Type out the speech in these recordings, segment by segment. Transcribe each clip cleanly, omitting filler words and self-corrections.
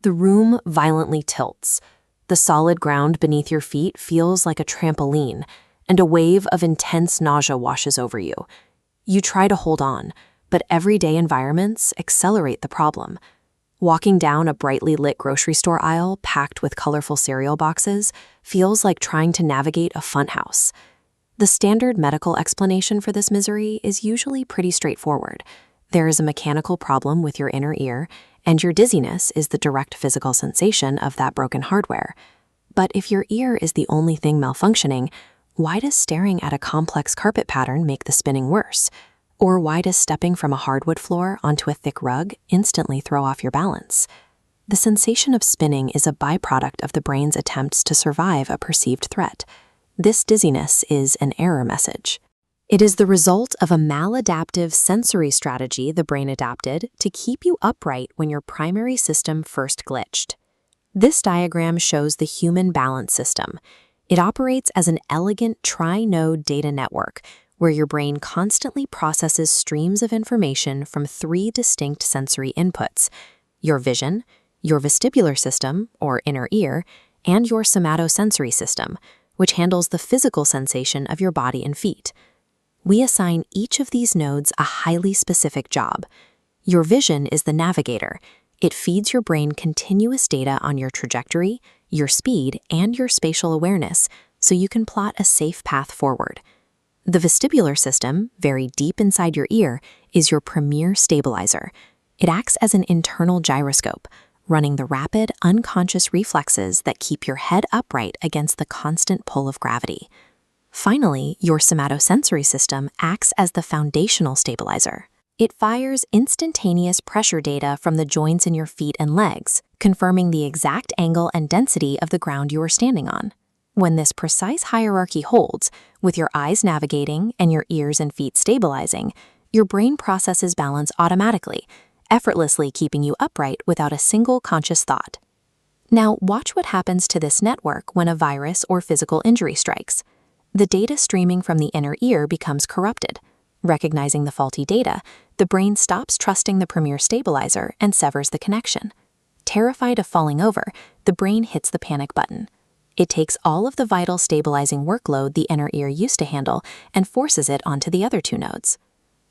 The room violently tilts. The solid ground beneath your feet feels like a trampoline, and a wave of intense nausea washes over you. You try to hold on, but everyday environments accelerate the problem. Walking down a brightly lit grocery store aisle packed with colorful cereal boxes feels like trying to navigate a funhouse. The standard medical explanation for this misery is usually pretty straightforward. There is a mechanical problem with your inner ear, and your dizziness is the direct physical sensation of that broken hardware. But if your ear is the only thing malfunctioning, why does staring at a complex carpet pattern make the spinning worse? Or why does stepping from a hardwood floor onto a thick rug instantly throw off your balance? The sensation of spinning is a byproduct of the brain's attempts to survive a perceived threat. This dizziness is an error message. It is the result of a maladaptive sensory strategy the brain adopted to keep you upright when your primary system first glitched. This diagram shows the human balance system. It operates as an elegant tri-node data network, where your brain constantly processes streams of information from 3 distinct sensory inputs: your vision, your vestibular system, or inner ear, and your somatosensory system, which handles the physical sensation of your body and feet. We assign each of these nodes a highly specific job. Your vision is the navigator. It feeds your brain continuous data on your trajectory, your speed, and your spatial awareness, so you can plot a safe path forward. The vestibular system, very deep inside your ear, is your premier stabilizer. It acts as an internal gyroscope, running the rapid, unconscious reflexes that keep your head upright against the constant pull of gravity. Finally, your somatosensory system acts as the foundational stabilizer. It fires instantaneous pressure data from the joints in your feet and legs, confirming the exact angle and density of the ground you are standing on. When this precise hierarchy holds, with your eyes navigating and your ears and feet stabilizing, your brain processes balance automatically, effortlessly keeping you upright without a single conscious thought. Now, watch what happens to this network when a virus or physical injury strikes. The data streaming from the inner ear becomes corrupted. Recognizing the faulty data, the brain stops trusting the premier stabilizer and severs the connection. Terrified of falling over, the brain hits the panic button. It takes all of the vital stabilizing workload the inner ear used to handle and forces it onto the other 2 nodes.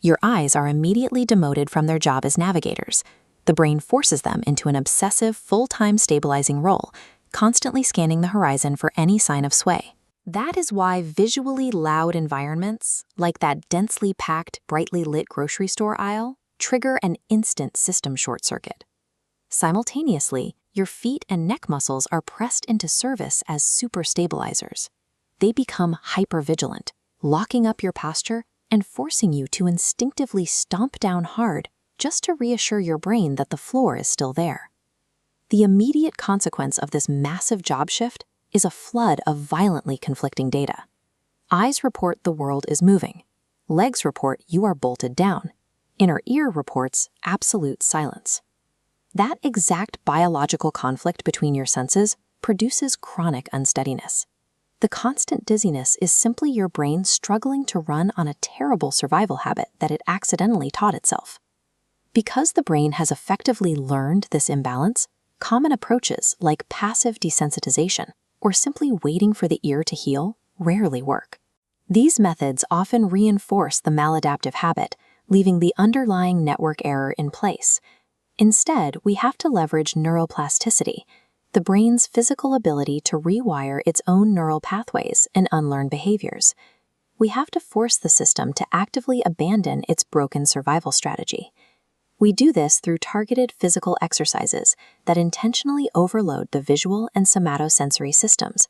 Your eyes are immediately demoted from their job as navigators. The brain forces them into an obsessive, full-time stabilizing role, constantly scanning the horizon for any sign of sway. That is why visually loud environments, like that densely packed, brightly lit grocery store aisle, trigger an instant system short circuit. Simultaneously, your feet and neck muscles are pressed into service as super stabilizers. They become hypervigilant, locking up your posture and forcing you to instinctively stomp down hard just to reassure your brain that the floor is still there. The immediate consequence of this massive job shift is a flood of violently conflicting data. Eyes report the world is moving. Legs report you are bolted down. Inner ear reports absolute silence. That exact biological conflict between your senses produces chronic unsteadiness. The constant dizziness is simply your brain struggling to run on a terrible survival habit that it accidentally taught itself. Because the brain has effectively learned this imbalance, common approaches like passive desensitization or simply waiting for the ear to heal rarely work. These methods often reinforce the maladaptive habit, leaving the underlying network error in place. Instead, we have to leverage neuroplasticity, the brain's physical ability to rewire its own neural pathways and unlearn behaviors. We have to force the system to actively abandon its broken survival strategy. We do this through targeted physical exercises that intentionally overload the visual and somatosensory systems,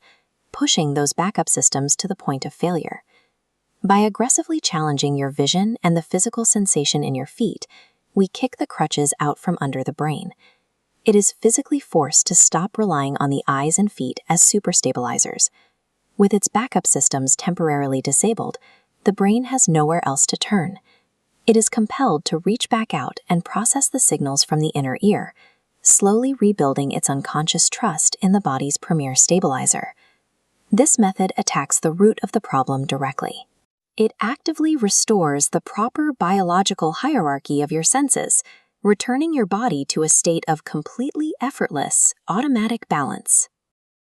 pushing those backup systems to the point of failure. By aggressively challenging your vision and the physical sensation in your feet, we kick the crutches out from under the brain. It is physically forced to stop relying on the eyes and feet as superstabilizers. With its backup systems temporarily disabled, the brain has nowhere else to turn. It is compelled to reach back out and process the signals from the inner ear, slowly rebuilding its unconscious trust in the body's premier stabilizer. This method attacks the root of the problem directly. It actively restores the proper biological hierarchy of your senses, returning your body to a state of completely effortless, automatic balance.